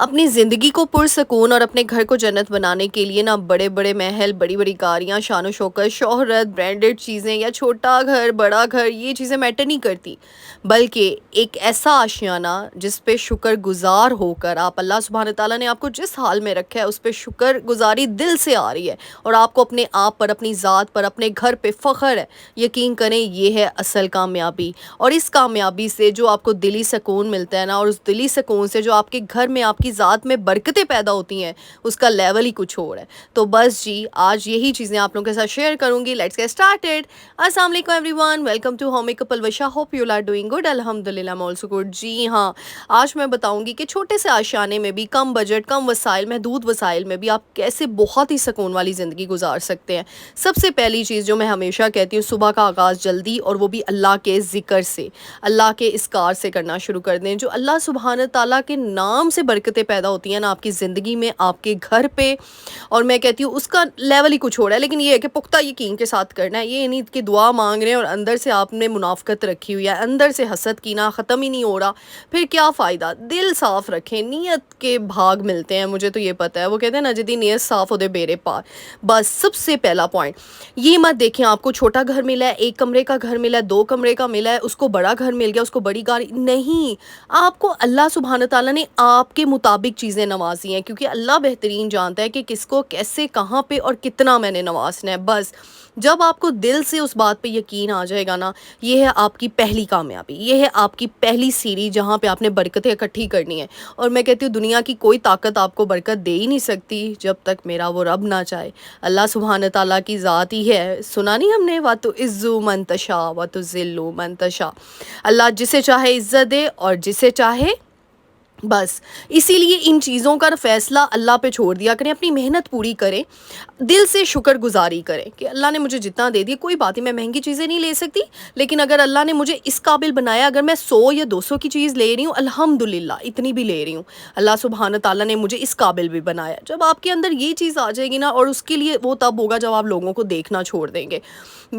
अपनी ज़िंदगी को पुरसकून और अपने घर को जन्नत बनाने के लिए ना बड़े बड़े महल, बड़ी बड़ी गाड़ियाँ, शान शौकत, शोहरत, ब्रांडेड चीज़ें या छोटा घर, बड़ा घर, ये चीज़ें मैटर नहीं करती। बल्कि एक ऐसा आशियाना जिस पे शुक्रगुजार होकर आप अल्लाह सुब्हान ताला ने आपको जिस हाल में रखा है उस पे शुक्रगुजारी दिल से आ रही है और आपको अपने आप पर, अपनी ज़ात पर, अपने घर पे फ़ख्र है। यकीन करें, ये है असल कामयाबी। और इस कामयाबी से जो आपको दिली सुकून मिलता है ना, और उस दिली सुकून से जो आपके घर में, आपकी ज़ात में बरकतें पैदा होती हैं, उसका लेवल ही कुछ और है। तो बस जी, आज यही चीज़ें आप लोगों के साथ शेयर करूँगी। Let's get started. अस्सलाम वालेकुम everyone, welcome to home makeup Alwasha. Hope you are doing good. अल्हम्दुलिल्लाह, आई एम आल्सो गुड। जी हाँ, आज मैं बताऊँगी कि छोटे से आशियाने में भी, कम बजट, कम वसाइल, महदूद वसाइल में भी आप कैसे बहुत ही सुकून वाली ज़िंदगी गुजार सकते हैं। सबसे पहली चीज़ जो मैं हमेशा कहती हूँ, सुबह का आगाज़ जल्दी, और वो भी अल्लाह के ज़िक्र से, अल्लाह के इज़कार से करना शुरू कर दें। जो अल्लाह सुब्हान ताला के नाम से बरकतें पैदा होती हैं ना आपकी ज़िंदगी में, आपके घर पे, और मैं कहती हूँ उसका लेवल ही कुछ और है। लेकिन ये है कि पुख्ता यकीन के साथ करना है। ये नहीं कि दुआ मांग रहे हैं और अंदर से आपने मुनाफ़कत रखी हुई है, अंदर से हसद कीना ख़त्म ही नहीं हो रहा, फिर क्या फ़ायदा। दिल साफ़ रखें, नीयत के भाग मिलते हैं, मुझे तो ये पता है। वो कहते हैं ना, जिदी नीयत साफ़ होते बेरे पार। बस सबसे पहला पॉइंट ये मत देखें आपको छोटा घर मिला है, 1 कमरे का घर मिला है, 2 कमरे का मिला है, उसको बड़ा घर मिल गया, उसको बड़ी गाड़ी नहीं। आपको अल्लाह सुब्हान ताला ने आपके मुताबिक चीज़ें नवाजी हैं, क्योंकि अल्लाह बेहतरीन जानता है कि किसको कैसे, कहाँ पे और कितना मैंने नवाजना है। बस जब आपको दिल से उस बात पे यकीन आ जाएगा ना, ये है आपकी पहली कामयाबी, ये है आपकी पहली सीढ़ी जहाँ पे आपने बरकतें इकट्ठी करनी है। और मैं कहती हूँ दुनिया की कोई ताकत आपको बरकत दे ही नहीं सकती जब तक मेरा वो रब ना चाहे। अल्लाह सुब्हान ताला की ज़ात ही है। सुना नहीं हमने, व तुइज़्ज़ु मन तशा व तुज़िल्लु मन तशा। अल्लाह जिसे चाहे इज़्ज़त दे और जिसे चाहे, बस इसीलिए इन चीज़ों का फ़ैसला अल्लाह पे छोड़ दिया करें। अपनी मेहनत पूरी करें, दिल से शुक्रगुजारी करें कि अल्लाह ने मुझे जितना दे दिया, कोई बात नहीं, मैं महंगी चीज़ें नहीं ले सकती, लेकिन अगर अल्लाह ने मुझे इस काबिल बनाया, अगर मैं 100 या 200 की चीज़ ले रही हूँ, अल्हम्दुलिल्लाह इतनी भी ले रही हूँ, अल्लाह सुब्हान ताला ने मुझे इस काबिल भी बनाया। जब आपके अंदर ये चीज़ आ जाएगी ना, और उसके लिए वो तब होगा जब आप लोगों को देखना छोड़ देंगे।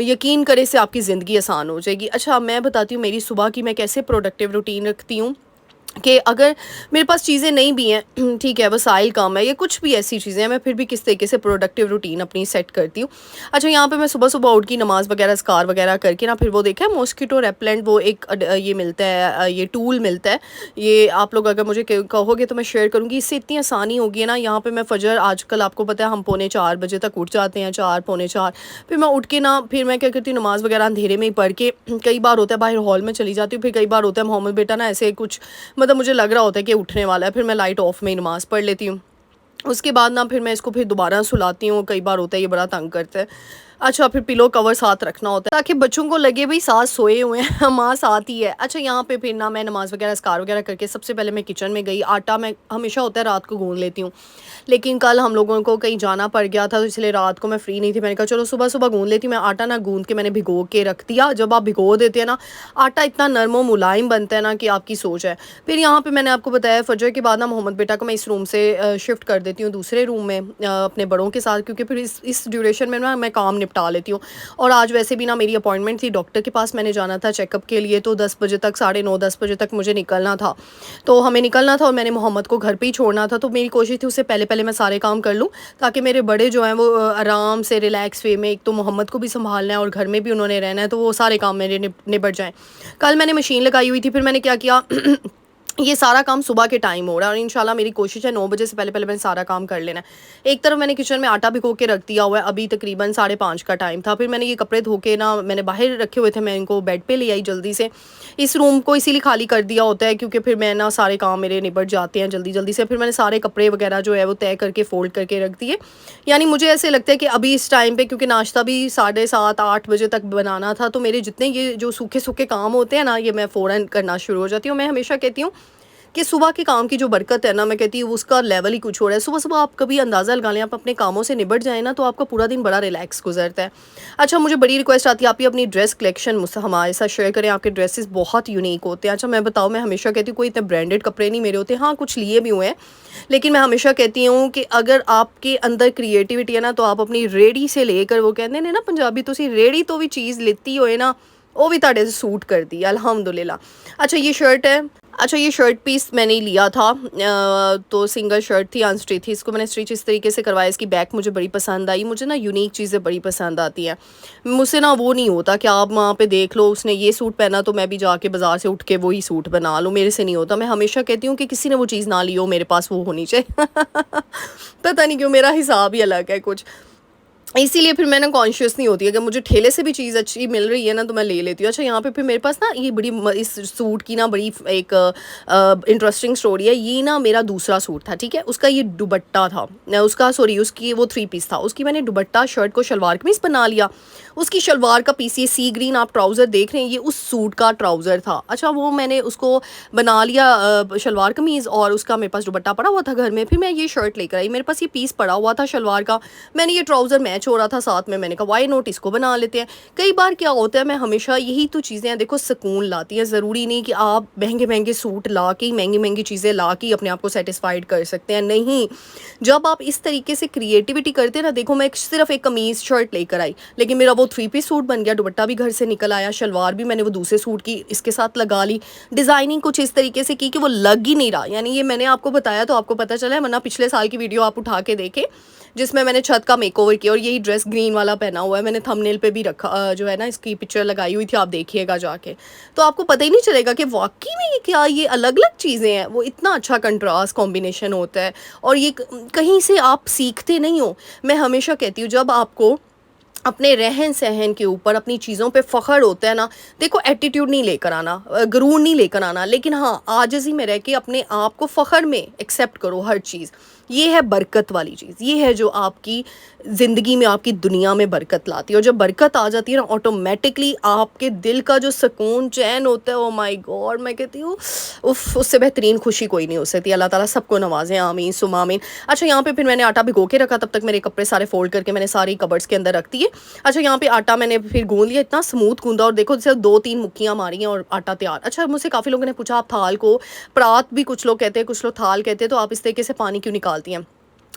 यकीन करें, इससे आपकी ज़िंदगी आसान हो जाएगी। अच्छा, मैं बताती हूँ मेरी सुबह की मैं कैसे प्रोडक्टिव रूटीन रखती हूँ। कि अगर मेरे पास चीज़ें नहीं भी हैं, ठीक है, वसाइल कम है या कुछ भी ऐसी चीज़ें हैं, मैं फिर भी किस तरीके से प्रोडक्टिव रूटीन अपनी सेट करती हूँ। अच्छा, यहाँ पे मैं सुबह सुबह उठ की नमाज़ वगैरह, अस्कार वगैरह करके ना, फिर वो देखा है मॉस्किटो रेपेलेंट, वो एक ये मिलता है, ये टूल मिलता है। ये आप लोग अगर मुझे कहोगे तो मैं शेयर करूँगी। इससे इतनी आसानी होगी है ना। यहाँ पर मैं फ़जर, आजकल आपको पता है हम 3:45 बजे तक उठ जाते हैं, 4 पौने 4। फिर मैं उठ के ना, फिर मैं क्या करती हूँ, नमाज़ वगैरह अंधेरे में ही पढ़ के, कई बार होता है बाहर हॉल में चली जाती हूँ, फिर कई बार होता है मोहम्मद बेटा ना ऐसे कुछ, मतलब मुझे लग रहा होता है कि उठने वाला है, फिर मैं लाइट ऑफ में ही नमाज़ पढ़ लेती हूँ। उसके बाद ना फिर मैं इसको फिर दोबारा सुलाती हूँ। कई बार होता है ये बड़ा तंग करता है। अच्छा, फिर पिलो कवर साथ रखना होता है ताकि बच्चों को लगे भाई साथ सोए हुए हैं, माँ साथ ही है। अच्छा, यहाँ पे फिर ना मैं नमाज़ वगैरह, अस्कार वगैरह करके सबसे पहले मैं किचन में गई। आटा मैं हमेशा होता है रात को गूँध लेती हूँ, लेकिन कल हम लोगों को कहीं जाना पड़ गया था, तो इसलिए रात को मैं फ्री नहीं थी। मैंने कहा चलो सुबह सुबह गूँध लेती हूँ। मैं आटा ना गूँध के मैंने भिगो के रख दिया। जब आप भिगो देते हैं ना, आटा इतना नरम और मुलायम बनता है ना कि आपकी सोच है। फिर यहाँ पे मैंने आपको बताया, फजर के बाद ना मोहम्मद बेटा को मैं इस रूम से शिफ्ट कर देती हूँ दूसरे रूम में अपने बड़ों के साथ, क्योंकि फिर इस ड्यूरेशन में ना मैं काम निपटा लेती हूँ। और आज वैसे भी ना मेरी अपॉइंटमेंट थी डॉक्टर के पास, मैंने जाना था चेकअप के लिए, तो 10 बजे तक, 9:30 10 बजे तक मुझे निकलना था। तो हमें निकलना था और मैंने मोहम्मद को घर पे ही छोड़ना था। तो मेरी कोशिश थी उससे पहले पहले मैं सारे काम कर लूँ, ताकि मेरे बड़े जो हैं वो आराम से रिलैक्स वे में, एक तो मोहम्मद को भी संभालना है और घर में भी उन्होंने रहना है, तो वो सारे काम मेरे निपट जाएँ। कल मैंने मशीन लगाई हुई थी, फिर मैंने क्या किया ये सारा काम सुबह के टाइम हो रहा है और इंशाल्लाह मेरी कोशिश है 9 बजे से पहले पहले मैंने सारा काम कर लेना है। एक तरफ मैंने किचन में आटा भिगो के रख दिया हुआ है, अभी तकरीबन 5:30 का टाइम था। फिर मैंने ये कपड़े धो के ना, मैंने बाहर रखे हुए थे, मैं इनको बेड पे ले आई जल्दी से। इस रूम को इसीलिए खाली कर दिया होता है क्योंकि फिर मैं ना, सारे काम मेरे निपट जाते हैं जल्दी जल्दी से। फिर मैंने सारे कपड़े वगैरह जो है वो तय करके फ़ोल्ड करके रख दिए। यानी मुझे ऐसे लगता है कि अभी इस टाइम पे, क्योंकि नाश्ता भी 7:30 8 बजे तक बनाना था, तो मेरे जितने ये जो सूखे सूखे काम होते हैं ना, ये मैं फ़ौरन करना शुरू हो जाती हूँ। मैं हमेशा कहती हूँ कि सुबह के काम की जो बरकत है ना, मैं कहती हूँ उसका लेवल ही कुछ और है। सुबह सुबह आप कभी अंदाज़ा लगा लें, आप अपने कामों से निपट जाए ना, तो आपका पूरा दिन बड़ा रिलैक्स गुजरता है। अच्छा, मुझे बड़ी रिक्वेस्ट आती है, आप ही अपनी ड्रेस कलेक्शन मुझसे हमारे साथ शेयर करें। आपके ड्रेसेस बहुत यूनिक होते हैं। अच्छा, मैं बताऊँ, मैं हमेशा कहती हूँ कोई इतने ब्रांडेड कपड़े नहीं मेरे होते, हाँ कुछ लिए भी हुए हैं, लेकिन मैं हमेशा कहती हूँ कि अगर आपके अंदर क्रिएटिविटी है ना, तो आप अपनी रेडी से लेकर, वो कहते हैं ना पंजाबी, तो रेडी तो भी चीज़ लेती होए ना, वो भी ਤੁਹਾਡੇ सूट कर दी अल्हम्दुलिल्लाह। अच्छा, ये शर्ट है, अच्छा, ये शर्ट पीस मैंने लिया था, तो सिंगल शर्ट थी, अनस्टिच थी। इसको मैंने स्टिच इस तरीके से करवाया, इसकी बैक मुझे बड़ी पसंद आई। मुझे ना यूनिक चीज़ें बड़ी पसंद आती हैं। मुझसे ना वो नहीं होता कि आप वहाँ पे देख लो उसने ये सूट पहना तो मैं भी जाके बाज़ार से उठ के वही सूट बना लूँ, मेरे से नहीं होता। मैं हमेशा कहती हूँ कि किसी ने वो चीज़ ना ली हो, मेरे पास वो होनी चाहिए। पता नहीं क्यों मेरा हिसाब ही अलग है कुछ। इसीलिए फिर मैं ना कॉन्शियस नहीं होती, अगर मुझे ठेले से भी चीज़ अच्छी मिल रही है ना तो मैं ले लेती हूँ। अच्छा, यहाँ पे फिर मेरे पास ना ये बड़ी इस सूट की ना बड़ी एक इंटरेस्टिंग स्टोरी है। ये ना मेरा दूसरा सूट था, ठीक है। उसका ये दुपट्टा था, उसका सॉरी उसकी वो थ्री पीस था। उसकी मैंने दुपट्टा शर्ट को शलवार कमीज बना लिया। उसकी शलवार का पीस ये सी ग्रीन आप ट्राउज़र देख रहे हैं, ये उस सूट का ट्राउज़र था। अच्छा, वो मैंने उसको बना लिया शलवार कमीज़, और उसका मेरे पास दुपट्टा पड़ा हुआ था घर में। फिर मैं ये शर्ट लेकर आई, मेरे पास ये पीस पड़ा हुआ था शलवार का। मैंने ये ट्राउज़र मैच हो रहा था साथ में, मैंने कहा वाई नॉट, इसको बना लेते हैं। कई बार क्या होता है, मैं हमेशा यही तो चीज़ें देखो सुकून लाती हैं। ज़रूरी नहीं कि आप महंगे महंगे सूट ला के, महंगी महंगी चीज़ें ला के अपने आप को सेटिस्फाइड कर सकते हैं, नहीं। जब आप इस तरीके से क्रिएटिविटी करते हैं ना, देखो मैं सिर्फ एक कमीज़ शर्ट लेकर आई, लेकिन मेरा वो थ्री पीस सूट बन गया, दुपट्टा भी घर से निकल आया, शलवार भी मैंने वो दूसरे सूट की इसके साथ लगा ली। डिज़ाइनिंग कुछ इस तरीके से की कि वो लग ही नहीं रहा। यानी ये मैंने आपको बताया तो आपको पता चला है, वरना पिछले साल की वीडियो आप उठा के देखें जिसमें मैंने छत का मेकओवर किया, और यही ड्रेस ग्रीन वाला पहना हुआ है। मैंने थंबनेल पे भी रखा, जो है ना इसकी पिक्चर लगाई हुई थी, आप देखिएगा जाके, तो आपको पता ही नहीं चलेगा कि वाकई में ये क्या, ये अलग अलग चीज़ें हैं। वो इतना अच्छा कंट्रास्ट कॉम्बिनेशन होता है, और ये कहीं से आप सीखते नहीं हो। मैं हमेशा कहती हूँ, जब आपको अपने रहन सहन के ऊपर, अपनी चीज़ों पे फ़ख्र होता है ना, देखो एटीट्यूड नहीं लेकर आना, गुरूर नहीं लेकर आना, लेकिन हाँ आजिज़ी में रह के अपने आप को फ़ख्र में एक्सेप्ट करो हर चीज़। ये है बरकत वाली चीज़, ये है जो आपकी ज़िंदगी में, आपकी दुनिया में बरकत लाती है। और जब बरकत आ जाती है ना, ऑटोमेटिकली आपके दिल का जो सुकून चैन होता है, ओ माय गॉड, मैं कहती हूँ उफ़, उससे बेहतरीन खुशी कोई नहीं हो सकती। अल्लाह ताला सबको नवाज़े, आमीन सुम्मा आमीन। अच्छा, यहाँ पे फिर मैंने आटा भिगो के रखा, तब तक मेरे कपड़े सारे फ़ोल्ड करके मैंने सारी कबर्ड्स के अंदर रख दिए। अच्छा, यहाँ पे आटा मैंने फिर गूंद लिया, इतना स्मूथ गूंदा, और देखो सिर्फ 2-3 मुक्कियाँ मारी हैं और आटा तैयार। अच्छा, मुझसे काफ़ी लोगों ने पूछा आप थाल को परात भी कुछ लोग कहते हैं, कुछ लोग थाल कहते हैं, तो आप इस तरीके से पानी क्यों निकालती हैं?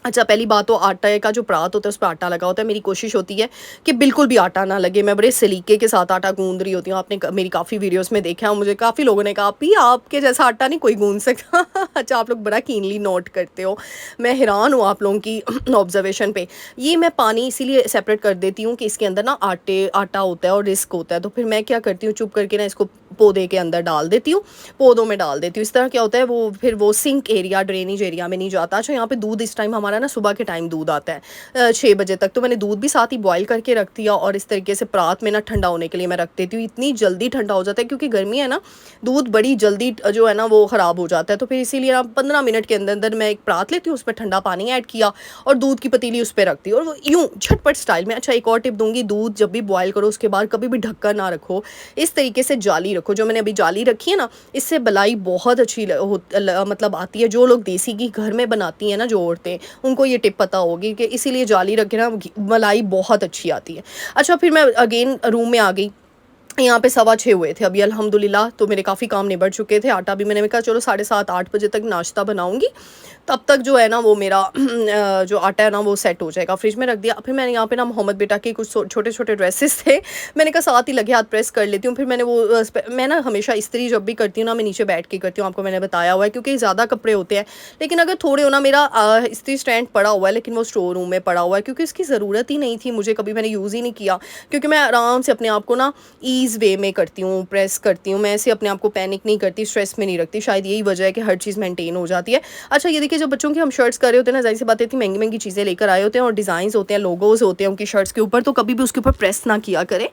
अच्छा, पहली बात तो आटे का जो परात होता है उस पे आटा लगा होता है। मेरी कोशिश होती है कि बिल्कुल भी आटा ना लगे, मैं बड़े सलीके के साथ आटा गूंद रही होती हूँ। आपने मेरी काफ़ी वीडियोस में देखा है, मुझे काफ़ी लोगों ने कहा भी आपके जैसा आटा नहीं कोई गूंद सकता। अच्छा, आप लोग बड़ा कीनली नोट करते हो, मैं हैरान हूँ आप लोगों की ऑब्जर्वेशन पे। ये मैं पानी इसीलिए सेपरेट कर देती हूँ कि इसके अंदर ना आटा होता है और रिस्क होता है, तो फिर मैं क्या करती हूँ, चुप करके ना इसको पौधे के अंदर डाल देती हूँ, पौधों में डाल देती हूँ। इस तरह क्या होता है, वो फिर वो सिंक एरिया, ड्रेनेज एरिया में नहीं जाता। अच्छा, यहाँ पे दूध इस टाइम हमारा ना सुबह के टाइम दूध आता है 6 बजे तक, तो मैंने दूध भी साथ ही बॉईल करके रख दिया, और इस तरीके से परात में ना ठंडा होने के लिए मैं रख देती हूँ। इतनी जल्दी ठंडा हो जाता है, क्योंकि गर्मी है ना, दूध बड़ी जल्दी जो है ना वो ख़राब हो जाता है। तो फिर इसीलिए ना 15 मिनट के अंदर अंदर मैं एक परात लेती हूँ, उसमें ठंडा पानी ऐड किया और दूध की पतीली उस पर रखती हूँ, और वो यूँ झटपट स्टाइल में। अच्छा, एक और टिप दूंगी, दूध जब भी बॉयल करो उसके बाद कभी भी ढक्कन ना रखो, इस तरीके से जाली रखो। जो मैंने अभी जाली रखी है ना, इससे बलाई बहुत अच्छी मतलब आती है। जो लोग देसी घी घर में बनाती हैं ना, जो औरतें, उनको ये टिप पता होगी कि इसीलिए जाली रखे ना, मलाई बहुत अच्छी आती है। अच्छा, फिर मैं अगेन रूम में आ गई, यहाँ पे 6:15 हुए थे अभी अल्हम्दुलिल्लाह, तो मेरे काफ़ी काम निबट चुके थे। आटा भी मैंने कहा चलो 7:30-8 बजे तक नाश्ता बनाऊंगी, तब तक जो है ना वो मेरा जो आटा है ना वो सेट हो जाएगा। फ्रिज में रख दिया। फिर मैंने यहाँ पे ना मोहम्मद बेटा के कुछ छोटे छोटे ड्रेसेस थे, मैंने कहा साथ ही लगे हाथ प्रेस कर लेती हूँ। फिर मैंने वो मैं ना हमेशा इस्त्री जब भी करती हूँ ना, मैं नीचे बैठ के करती हूँ, आपको मैंने बताया हुआ है, क्योंकि ज़्यादा कपड़े होते हैं। लेकिन अगर थोड़े हो ना, मेरा इस्त्री स्टैंड पड़ा हुआ है, लेकिन वो स्टोर रूम में पड़ा हुआ है, क्योंकि इसकी ज़रूरत ही नहीं थी मुझे, कभी मैंने यूज़ ही नहीं किया, क्योंकि मैं आराम से अपने आप को ना ईज़ वे में करती हूँ, प्रेस करती हूँ। मैं ऐसे अपने आप को पैनिक नहीं करती, स्ट्रेस में नहीं रखती। शायद यही वजह है कि हर चीज़ मेंटेन हो जाती है। अच्छा, ये देखिए, जब बच्चों की हम शर्ट्स कर रहे होते हैं ना, जाहिर सी बात है, इतनी महंगी महंगी चीज़ें लेकर आए होते हैं, और डिज़ाइंस होते हैं, लोगोज होते हैं उनकी शर्ट्स के ऊपर, तो कभी भी उसके ऊपर प्रेस ना किया करें।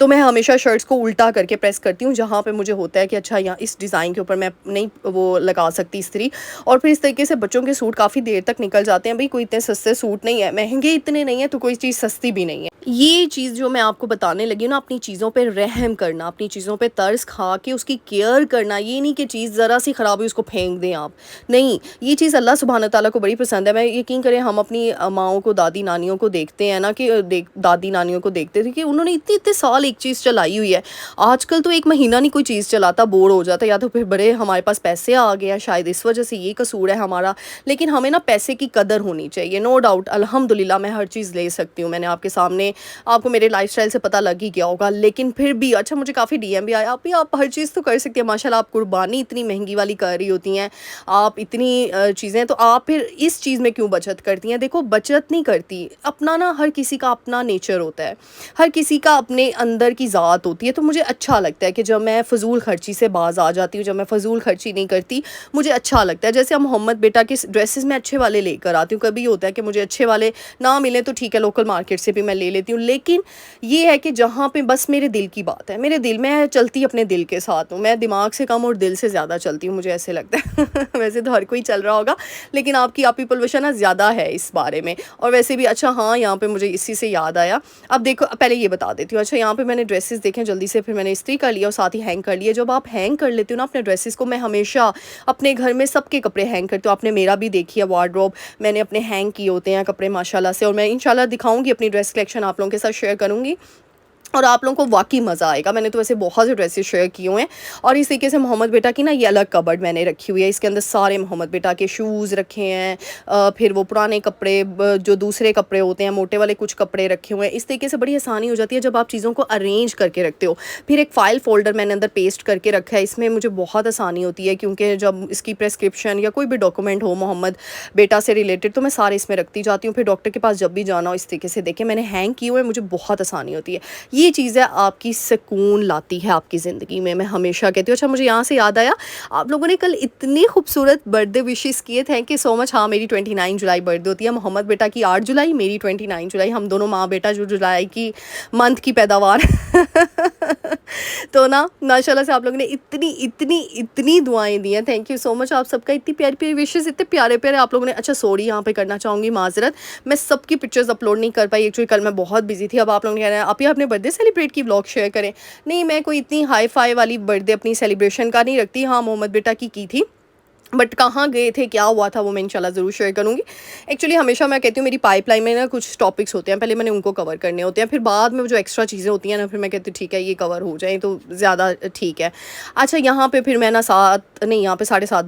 तो मैं हमेशा शर्ट्स को उल्टा करके प्रेस करती हूँ, जहाँ पे मुझे होता है कि अच्छा यहाँ इस डिज़ाइन के ऊपर मैं नहीं वो लगा सकती इस्त्री। और फिर इस तरीके से बच्चों के सूट काफ़ी देर तक निकल जाते हैं। भाई कोई इतने सस्ते सूट नहीं है, महंगे इतने नहीं है, तो कोई चीज़ सस्ती भी नहीं है। ये चीज़ जो मैं आपको बताने लगी हूँ ना, अपनी चीज़ों पे रहम करना, अपनी चीज़ों पे तरस खा के उसकी केयर करना। ये नहीं कि चीज़ ज़रा सी ख़राब हुई उसको फेंक दें आप, नहीं। ये चीज़ अल्लाह सुब्हान ताला को बड़ी पसंद है। मैं यकीन करें, हम अपनी माओं को, दादी नानियों को देखते हैं ना, कि दादी नानियों को देखते थे कि उन्होंने इतने इतने साल एक चीज़ चलाई हुई है। आजकल तो एक महीना नहीं कोई चीज़ चलाता, बोर हो जाता है, या तो फिर बड़े हमारे पास पैसे आ गए, शायद इस वजह से ये कसूर है हमारा। लेकिन हमें ना पैसे की कदर होनी चाहिए, नो डाउट। अल्हम्दुलिल्लाह मैं हर चीज़ ले सकती हूँ, मैंने आपके सामने, आपको मेरे लाइफस्टाइल से पता लग ही गया होगा, लेकिन फिर भी, अच्छा मुझे काफ़ी डीएम भी आया, आप हर चीज़ तो कर सकती हैं माशाल्लाह, आप कुर्बानी इतनी महंगी वाली कर रही होती हैं, आप इतनी चीज़ें, तो आप फिर इस चीज़ में क्यों बचत करती हैं? देखो बचत नहीं करती, अपना ना हर किसी का अपना नेचर होता है, हर किसी का अपने अंदर की ज़ात होती है। तो मुझे अच्छा लगता है कि जब मैं फ़ज़ूल खर्ची से बाज़ आ जाती हूँ, जब मैं फ़ज़ूल खर्ची नहीं करती, मुझे अच्छा लगता है। जैसे अब मोहम्मद बेटा के ड्रेसेस मैं अच्छे वाले लेकर आती हूँ, कभी होता है कि मुझे अच्छे वाले ना मिले तो ठीक है, लोकल मार्केट से भी मैं ले लेती हूँ, लेकिन ये है कि जहाँ पे बस मेरे दिल की बात है, मेरे दिल, मैं चलती अपने दिल के साथ हूँ, मैं दिमाग से कम और दिल से ज़्यादा चलती हूँ, मुझे ऐसे लगता है वैसे तो हर कोई चल रहा होगा, लेकिन आपकी आप पीपल विशन ना ज़्यादा है इस बारे में। और वैसे भी अच्छा हाँ, यहाँ पे मुझे इसी से याद आया, अब देखो पहले ये बता देती हूँ। अच्छा यहाँ पे मैंने ड्रेसेस देखे जल्दी से, फिर मैंने इस्त्री कर लिया और साथ ही हैंग कर लिए। जब आप हैंग कर लेते हो ना अपने ड्रेसेस को, मैं हमेशा अपने घर में सबके कपड़े हैंग करती हूँ, आपने मेरा भी देखी है वार्डरोब, मैंने अपने हैंग किए होते हैं कपड़े माशाल्लाह से, और मैं इंशाल्लाह दिखाऊंगी अपनी ड्रेस कलेक्शन, आप लोगों के साथ शेयर करूँगी और आप लोगों को वाकई मज़ा आएगा। मैंने तो वैसे बहुत से ड्रेसेस शेयर किए हुए हैं। और इस तरीके से मोहम्मद बेटा की ना ये अलग कबर्ड मैंने रखी हुई है, इसके अंदर सारे मोहम्मद बेटा के शूज़ रखे हैं, फिर वो पुराने कपड़े, जो दूसरे कपड़े होते हैं मोटे वाले, कुछ कपड़े रखे हुए हैं। इस तरीके से बड़ी आसानी हो जाती है जब आप चीज़ों को अरेंज करके रखते हो। फिर एक फ़ाइल फ़ोल्डर मैंने अंदर पेस्ट करके रखा है, इसमें मुझे बहुत आसानी होती है, क्योंकि जब इसकी प्रेस्क्रिप्शन या कोई भी डॉक्यूमेंट हो मोहम्मद बेटा से रिलेटेड, तो मैं सारे इसमें रखती जाती हूँ। फिर डॉक्टर के पास जब भी जाना हो, इस तरीके से देखें मैंने हैंग किए हुए, मुझे बहुत आसानी होती है। ये चीज़ें आपकी सुकून लाती है आपकी ज़िंदगी में, मैं हमेशा कहती हूँ। अच्छा मुझे यहाँ से याद आया, आप लोगों ने कल इतनी खूबसूरत बर्थडे विशेस किए, थैंक यू सो मच। हाँ मेरी 29 जुलाई बर्थडे होती है, मोहम्मद बेटा की 8 जुलाई, मेरी 29 जुलाई, हम दोनों माँ बेटा जो जुलाई की मंथ की पैदावार तो ना माशाल्लाह से आप लोगों ने इतनी इतनी इतनी दुआएं दी हैं, थैंक यू सो मच आप सबका, इतनी प्यारी प्यारी विशेस, इतने प्यारे प्यारे आप लोगों ने। अच्छा सॉरी यहाँ पे करना चाहूँगी माजरत, मैं सबकी पिक्चर्स अपलोड नहीं कर पाई, एक्चुअली कल मैं बहुत बिजी थी। अब आप लोगों ने कह रहे हैं आप ही अपने बर्थडे सेलिब्रेट की ब्लॉग शेयर करें, नहीं मैं कोई इतनी हाई फाई वाली बर्थडे अपनी सेलिब्रेशन का नहीं रखती। हाँ मोहम्मद बेटा की थी, बट कहाँ गए थे, क्या हुआ था, वो मैं इंशाल्लाह ज़रूर शेयर करूँगी। एक्चुअली हमेशा मैं कहती हूँ मेरी पाइपलाइन में ना कुछ टॉपिक्स होते हैं, पहले मैंने उनको कवर करने होते हैं, फिर बाद में जो एक्स्ट्रा चीज़ें होती हैं ना, फिर मैं कहती हूँ ठीक है ये कवर हो जाए तो ज़्यादा ठीक है। अच्छा यहाँ पे फिर मैं ना यहाँ पे 7:30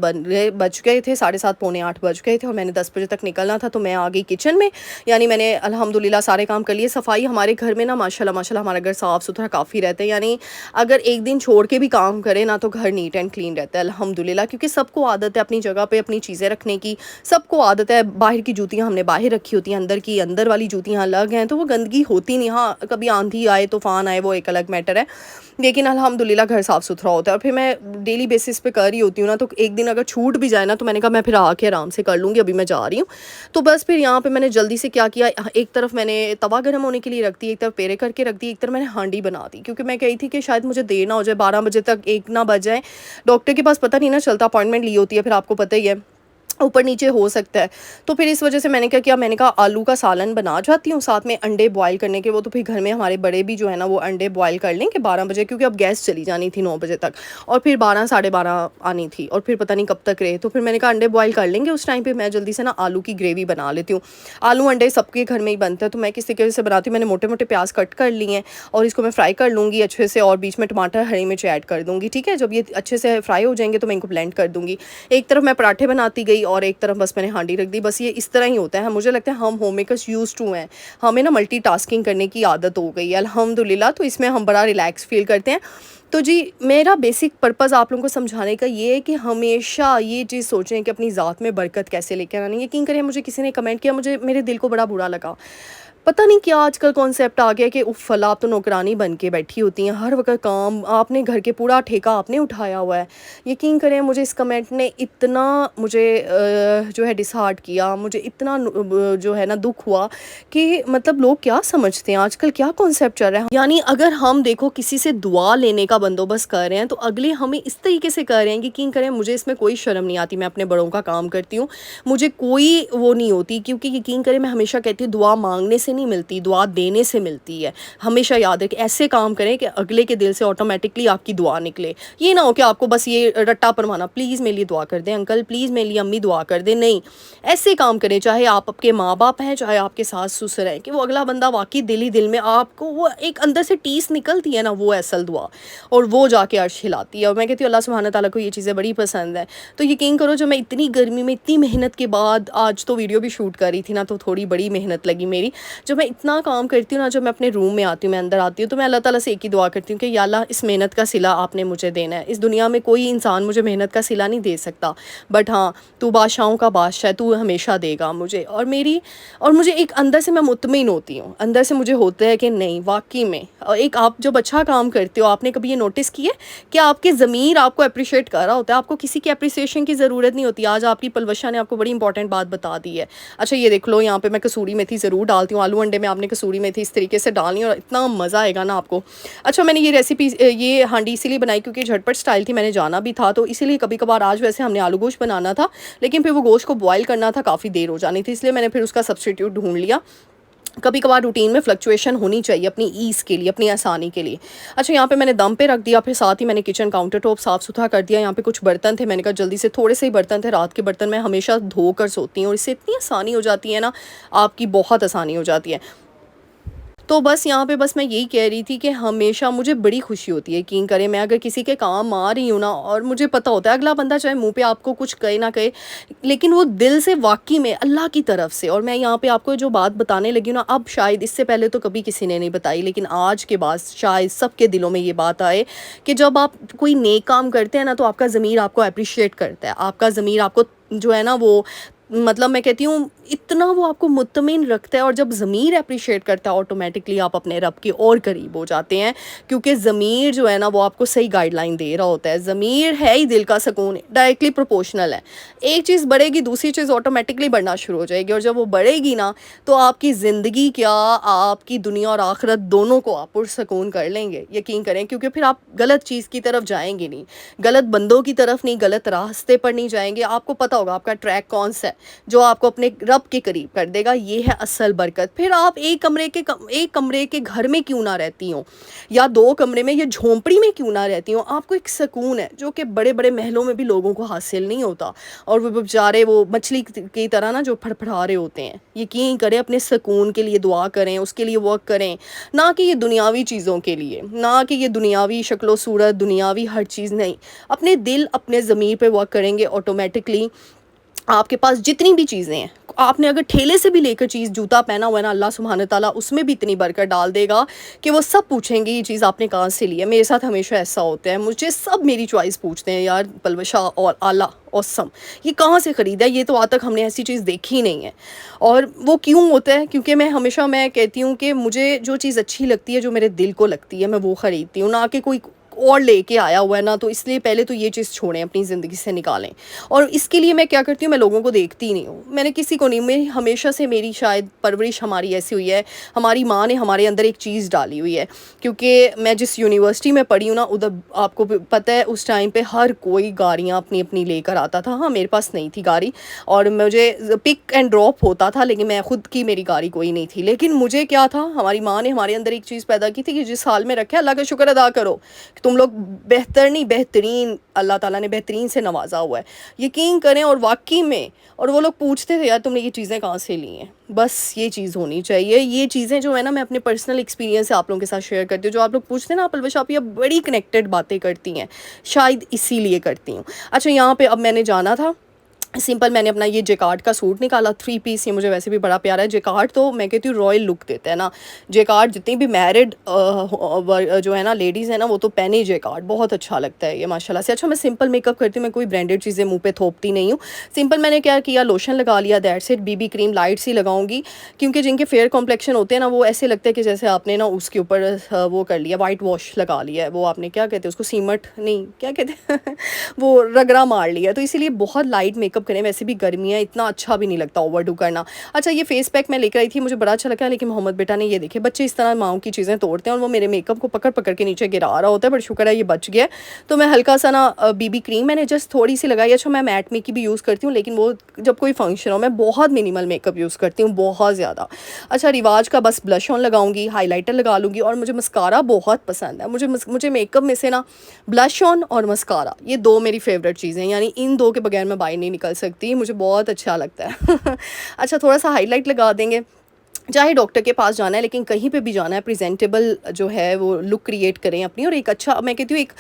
बज गए थे, 7:30 पौने 8 बज गए थे, और मैंने 10 बजे तक निकलना था, तो मैं आ गई किचन में। यानी मैंने अल्हम्दुलिल्लाह सारे काम कर लिए। सफाई हमारे घर में ना माशाल्लाह हमारा घर साफ़ सुथरा काफ़ी रहता है, यानी अगर एक दिन छोड़ के भी काम करें ना तो घर नीट एंड क्लीन रहता है अल्हम्दुलिल्लाह, क्योंकि सबको आदत है अपनी जगह पे अपनी चीज़ें रखने की, सबको आदत है। बाहर की जूतियाँ हमने बाहर रखी होती हैं, अंदर की अंदर वाली जूतियाँ अलग हैं, तो वो गंदगी होती नहीं। हाँ कभी आंधी आए तूफान आए वो एक अलग मैटर है, लेकिन अल्हम्दुलिल्लाह घर साफ़ सुथरा होता है। और फिर मैं डेली बेसिस पे कर रही होती हूँ ना, तो एक दिन अगर छूट भी जाए ना, तो मैंने कहा मैं फिर आके आराम से कर लूँगी, अभी मैं जा रही हूँ। तो बस फिर यहाँ पे मैंने जल्दी से क्या किया, एक तरफ मैंने तवा गर्म होने के लिए रख दी, एक तरफ पेरे करके रख दी, एक तरफ मैंने हांडी बना दी, क्योंकि मैं कही थी कि शायद मुझे देर ना हो जाए, 12 बजे तक 1 ना बज जाए। डॉक्टर के पास पता नहीं ना चलता, अपॉइंटमेंट ली होती है, फिर आपको पता ही है ऊपर नीचे हो सकता है। तो फिर इस वजह से मैंने क्या किया, मैंने कहा आलू का सालन बना जाती हूँ, साथ में अंडे बॉयल करने के, वो तो फिर घर में हमारे बड़े भी जो है ना वो अंडे बॉयल कर लेंगे 12 बजे, क्योंकि अब गैस चली जानी थी 9 बजे तक, और फिर 12 साढ़े 12 आनी थी, और फिर पता नहीं कब तक रहे। तो फिर मैंने कहा अंडे बॉयल कर लेंगे, उस टाइम पर मैं जल्दी से ना आलू की ग्रेवी बना लेती हूँ। आलू अंडे सबके घर में ही बनते हैं, तो मैं किस तरीके से बनाती हूँ, मैंने मोटे मोटे प्याज कट कर लिए हैं, और इसको मैं फ्राई कर लूँगी अच्छे से, और बीच में टमाटर हरी मिर्च ऐड कर दूँगी। ठीक है, जब ये अच्छे से फ्राई हो जाएंगे तो मैं इनको ब्लेंड कर दूँगी। एक तरफ मैं पराठे बनाती गई और एक तरफ बस हांडी रख दी। बस ये इस तरह ही होता है, मुझे लगता है हम होम मेकर्स यूज टू हैं, हमें ना मल्टीटास्किंग करने की आदत हो गई है अल्हम्दुलिल्लाह, तो इसमें हम बड़ा रिलैक्स फील करते हैं। तो जी मेरा बेसिक पर्पज़ आप लोगों को समझाने का ये है कि हमेशा ये चीज़ सोचें कि अपनी ज़ात में बरकत कैसे लेकर आनी है। यकीन करें मुझे किसी ने कमेंट किया, मुझे मेरे दिल को बड़ा बुरा लगा, पता नहीं क्या आजकल कॉन्सेप्ट आ गया कि उफ फला आप तो नौकरानी बन के बैठी होती हैं, हर वक्त काम आपने, घर के पूरा ठेका आपने उठाया हुआ है। यकीन करें मुझे इस कमेंट ने इतना मुझे जो है डिसहार्ट किया, मुझे इतना जो है ना दुख हुआ कि मतलब लोग क्या समझते हैं आजकल, क्या कॉन्सेप्ट चल रहा है। यानी अगर हम देखो किसी से दुआ लेने का बंदोबस्त कर रहे हैं तो अगले हमें इस तरीके से कर रहे हैं। यकीन करें मुझे इसमें कोई शर्म नहीं आती, मैं अपने बड़ों का काम करती हूँ, मुझे कोई वो नहीं होती, क्योंकि यकीन करें मैं हमेशा कहती हूँ दुआ मांगने से नहीं मिलती, दुआ देने से मिलती है। हमेशा याद रखें, ऐसे काम करें कि अगले के दिल से ऑटोमेटिकली आपकी दुआ निकले। ये ना हो कि आपको बस ये रट्टा परवाना, प्लीज़ मेरे लिए दुआ कर दें अंकल, प्लीज़ मेरे लिए अम्मी दुआ कर दें, नहीं ऐसे काम करें, चाहे आप आपके माँ बाप हैं, चाहे आपके सास ससुर हैं, कि वो अगला बंदा वाकई दिल ही दिल में आपको वो एक अंदर से टीस निकलती है ना, वो असल दुआ, और वो जाके अर्श हिलाती है। और मैं कहती हूँ अल्लाह सुब्हाना ताला को ये चीज़ें बड़ी पसंद है। तो यकीन करो जो मैं इतनी गर्मी में इतनी मेहनत के बाद आज तो वीडियो भी शूट कर रही थी ना, तो थोड़ी बड़ी मेहनत लगी मेरी, जब मैं इतना काम करती हूँ ना, जब मैं अपने रूम में आती हूँ, मैं अंदर आती हूँ, तो मैं अल्लाह ताला से एक ही दुआ करती हूँ कि या अल्लाह इस मेहनत का सिला आपने मुझे देना है। इस दुनिया में कोई इंसान मुझे मेहनत का सिला नहीं दे सकता, बट हाँ, तू बादशाहों का बादशाह है, तू हमेशा देगा मुझे। और मुझे एक अंदर से मैं मुतमिन होती हूँ, अंदर से मुझे होता है कि नहीं वाक़ई में एक आप जब अच्छा काम करते हो, आपने कभी ये नोटिस किया है कि आपकी ज़मीर आपको एप्रिशिएट कर रहा होता है, आपको किसी की एप्रिसिएशन की ज़रूरत नहीं होती। आज आपकी पलवशा ने आपको बड़ी इंपॉर्टेंट बात बता दी है। अच्छा ये देख लो, यहाँ पे मैं कसूरी मेथी ज़रूर डालती हूँ, आलू अंडे में आपने कसूरी मेथी इस तरीके से डालनी है और इतना मज़ा आएगा ना आपको। अच्छा मैंने ये रेसिपी ये हांडी इसीलिए बनाई क्योंकि झटपट स्टाइल थी, मैंने जाना भी था, तो इसीलिए कभी कभार आज वैसे हमने आलू गोश्त बनाना था, लेकिन फिर वो गोश्त को बॉयल करना था, काफ़ी देर हो जानी थी, इसलिए मैंने फिर उसका सब्स्टिट्यूट ढूंढ लिया। कभी कभार रूटीन में फ्लक्चुएशन होनी चाहिए अपनी ईज़ के लिए, अपनी आसानी के लिए। अच्छा यहाँ पे मैंने दम पे रख दिया, फिर साथ ही मैंने किचन काउंटर टॉप साफ़ सुथरा कर दिया। यहाँ पे कुछ बर्तन थे, मैंने कहा जल्दी से, थोड़े से ही बर्तन थे, रात के बर्तन मैं हमेशा धोकर सोती हूँ और इससे इतनी आसानी हो जाती है ना, आपकी बहुत आसानी हो जाती है। तो बस यहाँ पे बस मैं यही कह रही थी कि हमेशा मुझे बड़ी खुशी होती है, यकीन करें, मैं अगर किसी के काम आ रही हूँ ना, और मुझे पता होता है अगला बंदा चाहे मुंह पे आपको कुछ कहे ना कहे, लेकिन वो दिल से वाकई में अल्लाह की तरफ से। और मैं यहाँ पे आपको जो बात बताने लगी हूँ ना, अब शायद इससे पहले तो कभी किसी ने नहीं बताई, लेकिन आज के बाद शायद सबके दिलों में ये बात आए कि जब आप कोई नेक काम करते हैं ना, तो आपका ज़मीर आपको अप्रिशिएट करता है, आपका ज़मीर आपको जो है ना वो, मतलब मैं कहती हूँ इतना वो आपको मुतमिन रखता है। और जब ज़मीर अप्रिशिएट करता है, ऑटोमेटिकली आप अपने रब के और करीब हो जाते हैं, क्योंकि ज़मीर जो है ना वो आपको सही गाइडलाइन दे रहा होता है। ज़मीर है ही दिल का सुकून, डायरेक्टली प्रोपोर्शनल है। एक चीज़ बढ़ेगी, दूसरी चीज़ ऑटोमेटिकली बढ़ना शुरू हो जाएगी, और जब वो बढ़ेगी ना, तो आपकी ज़िंदगी क्या, आपकी दुनिया और आखिरत दोनों को आप पुरसकून कर लेंगे, यकीन करें, क्योंकि फिर आप गलत चीज़ की तरफ जाएंगे नहीं, गलत बंदों की तरफ नहीं, गलत रास्ते पर नहीं जाएंगे। आपको पता होगा आपका ट्रैक कौन सा है जो आपको अपने रब के करीब कर देगा। ये है असल बरकत। फिर आप एक कमरे के घर में क्यों ना रहती हो, या 2 कमरे में, या झोंपड़ी में क्यों ना रहती हो, आपको एक सुकून है जो कि बड़े बड़े महलों में भी लोगों को हासिल नहीं होता। और वो बेचारे वो मछली की तरह ना जो फड़फड़ा रहे होते हैं। यकीन करें, अपने सुकून के लिए दुआ करें, उसके लिए वर्क करें, ना कि ये दुनियावी चीज़ों के लिए, ना कि ये दुनियावी शक्लो सूरत, दुनियावी हर चीज़ नहीं। अपने दिल, अपने ज़मीर पे वर्क करेंगे, ऑटोमेटिकली आपके पास जितनी भी चीज़ें हैं, आपने अगर ठेले से भी लेकर चीज़, जूता पहना हुआ है ना, अल्लाह सुब्हान ताला उसमें भी इतनी बरकत डाल देगा कि वो सब पूछेंगे ये चीज़ आपने कहाँ से ली है। मेरे साथ हमेशा ऐसा होता है, मुझे सब मेरी चॉइस पूछते हैं, यार पलवशा और आला औसम, ये कहाँ से ख़रीदा है, ये तो आज तक हमने ऐसी चीज़ देखी नहीं है। और वो क्यों होता है, क्योंकि मैं कहती हूँ कि मुझे जो चीज़ अच्छी लगती है, जो मेरे दिल को लगती है, मैं वो ख़रीदती हूँ, ना कि कोई और लेके आया हुआ है ना। तो इसलिए पहले तो ये चीज़ छोड़ें, अपनी ज़िंदगी से निकालें। और इसके लिए मैं क्या करती हूँ, मैं लोगों को देखती ही नहीं हूँ, मैंने किसी को नहीं, मैं हमेशा से, मेरी शायद परवरिश हमारी ऐसी हुई है, हमारी माँ ने हमारे अंदर एक चीज़ डाली हुई है। क्योंकि मैं जिस यूनिवर्सिटी में पढ़ी हूँ ना, उधर आपको पता है उस टाइम पे हर कोई गाड़ियाँ अपनी अपनी लेकर आता था। हाँ, मेरे पास नहीं थी गाड़ी, और मुझे पिक एंड ड्रॉप होता था, लेकिन मैं खुद की मेरी गाड़ी कोई नहीं थी। लेकिन मुझे क्या था, हमारी माँ ने हमारे अंदर एक चीज़ पैदा की थी कि जिस हाल में रखे अल्लाह का शुक्र अदा करो, तुम लोग बेहतर नहीं, बेहतरीन, अल्लाह ताला ने बेहतरीन से नवाजा हुआ है, यकीन करें। और वाकई में, और वो लोग पूछते थे यार तुमने ये चीज़ें कहाँ से ली हैं। बस ये चीज़ होनी चाहिए। ये चीज़ें जो है ना, मैं अपने पर्सनल एक्सपीरियंस से आप लोगों के साथ शेयर करती हूँ। जो आप लोग पूछते हैं ना, पलवश आप ये बड़ी कनेक्टेड बातें करती हैं, शायद इसीलिए करती हूँ। अच्छा यहाँ पे अब मैंने जाना था सिंपल, मैंने अपना ये जेकार्ड का सूट निकाला, 3 पीस, ये मुझे वैसे भी बड़ा प्यारा है। जेकार्ड तो मैं कहती हूँ रॉयल लुक देता है ना। जेकार्ड जितनी भी मैरिड जो है ना लेडीज़ है ना, वो तो पहने जेकार्ड, बहुत अच्छा लगता है ये माशाल्लाह से। अच्छा मैं सिंपल मेकअप करती हूँ, मैं कोई ब्रांडेड चीज़ें मुंह पे थोपती नहीं हूँ। सिंपल मैंने क्या किया, लोशन लगा लिया, that's it. BB cream light सी लगाऊंगी, क्योंकि जिनके फेयर कॉम्प्लेक्शन होते हैं ना, वो ऐसे लगता है कि जैसे आपने ना उसके ऊपर वो कर लिया, वाइट वॉश लगा लिया है, वो आपने क्या कहते हैं उसको, सीमट नहीं क्या कहते हैं वो रगड़ा मार लिया। तो इसीलिए बहुत लाइट मेकअप करें, वैसे भी गर्मी है, इतना अच्छा भी नहीं लगता ओवरडू करना। अच्छा ये फेस पैक मैं लेकर आई थी, मुझे बड़ा अच्छा लगा, लेकिन मोहम्मद बेटा ने, ये देखे बच्चे इस तरह माओ की चीज़ें तोड़ते हैं, और वो मेरे मेकअप को पकड़ पकड़ के नीचे गिरा रहा होता है, बट शुक्र है ये बच गया। तो मैं हल्का सा ना बीबी क्रीम मैंने जस्ट थोड़ी सी लगाई। अच्छा मैं मैट मेक की भी यूज़ करती हूँ, लेकिन वो जब कोई फंक्शन हो, मैं बहुत मिनिमल मेकअप यूज़ करती हूँ, बहुत ज़्यादा। अच्छा रिवाज का बस ब्लश ऑन लगाऊंगी, हाईलाइटर लगा लूँगी, और मुझे मस्कारा बहुत पसंद है। मुझे मेकअप में से ना ब्लश ऑन और मस्कारा, ये 2 मेरी फेवरेट चीज़ें हैं, यानी इन 2 के बगैर मैं बाहर नहीं निकल सकती, मुझे बहुत अच्छा लगता है अच्छा थोड़ा सा हाईलाइट लगा देंगे, चाहे डॉक्टर के पास जाना है, लेकिन कहीं पे भी जाना है प्रेजेंटेबल जो है वो लुक क्रिएट करें अपनी, और एक अच्छा, मैं कहती हूँ एक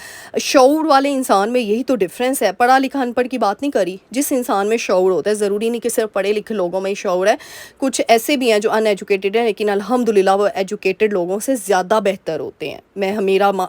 शऊर वाले इंसान में यही तो डिफरेंस है। पढ़ा लिखा अनपढ़ की बात नहीं करी, जिस इंसान में शऊर होता है, ज़रूरी नहीं कि सिर्फ पढ़े लिखे लोगों में ही शऊर है, कुछ ऐसे भी हैं जो अनएजुकेटेड हैं लेकिन अल्हम्दुलिल्लाह वो एजुकेटेड लोगों से ज़्यादा बेहतर होते हैं।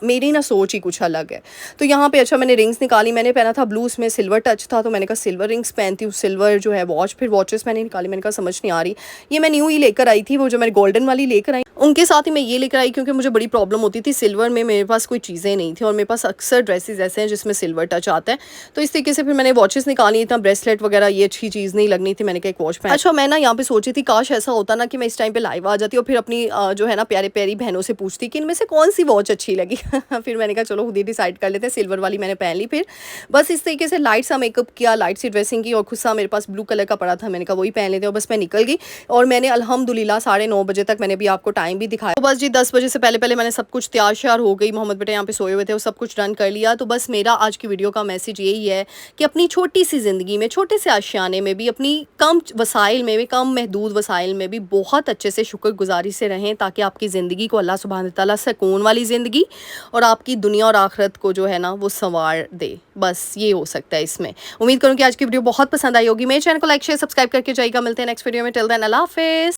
मेरी ना सोच ही कुछ अलग है। तो यहाँ पे अच्छा मैंने रिंग्स निकाली, मैंने पहना था ब्लू, उसमें सिल्वर टच था, तो मैंने कहा सिल्वर रिंग्स पहनती हूँ, सिल्वर जो है वॉच, फिर वॉचेस मैंने निकाली, मैंने कहा समझ नहीं आ रही, ये मैं न्यू ही लेकर आई थी, वो जो मैंने गोल्डन वाली लेकर आई उनके साथ ही मैं ये लेकर आई, क्योंकि मुझे बड़ी प्रॉब्लम होती थी सिल्वर में, मेरे पास कोई चीज़ें नहीं थी, और मेरे पास अक्सर ड्रेसेस ऐसे हैं जिसमें सिल्वर टच आता है। तो इस तरीके से फिर मैंने वॉचेस निकाली, इतना ब्रेसलेट वगैरह ये अच्छी चीज़ नहीं लगनी थी, मैंने कहा एक वॉच पहन। अच्छा मैं ना यहाँ पे सोची थी काश ऐसा होता ना कि मैं इस टाइम पे लाइव आ जाती और फिर अपनी जो है ना प्यारे प्यारी बहनों से पूछती कि इनमें से कौन सी वॉच अच्छी लगी। फिर मैंने कहा चलो खुद ही डिसाइड कर लेते हैं, सिल्वर वाली मैंने पहन ली। फिर बस इस तरीके से लाइट सा मेकअप किया, लाइट सी ड्रेसिंग की, और खुद सा मेरे पास ब्लू कलर का पड़ा था, मैंने कहा वही पहन लेते हैं, और बस मैं निकल गई। और मैंने अल्हम्दुलिल्लाह 9:30 बजे तक, मैंने भी आपको टाइम भी दिखाया, तो बस जी 10 बजे से पहले पहले मैंने सब कुछ तैयार श्यार हो गई, मोहम्मद बेटे यहाँ पे सोए हुए थे, वो सब कुछ डन कर लिया। तो बस मेरा आज की वीडियो का मैसेज यही है कि अपनी छोटी सी ज़िंदगी में, छोटे से आशियाने में भी, अपनी कम वसाइल में भी, कम महदूद वसाइल में भी बहुत अच्छे से शुक्रगुजारी से रहें, ताकि आपकी ज़िंदगी को अल्लाह सुब्हान तआला सुकून वाली ज़िंदगी और आपकी दुनिया और आखिरत को जो है ना वो संवार दे। बस ये हो सकता है इसमें। उम्मीद करूँ कि आज की वीडियो बहुत पसंद आई होगी। मेरे चैनल को लाइक शेयर सब्सक्राइब करके जाइएगा। मिलते हैं नेक्स्ट वीडियो में। टिल देन अल्लाह हाफिज़।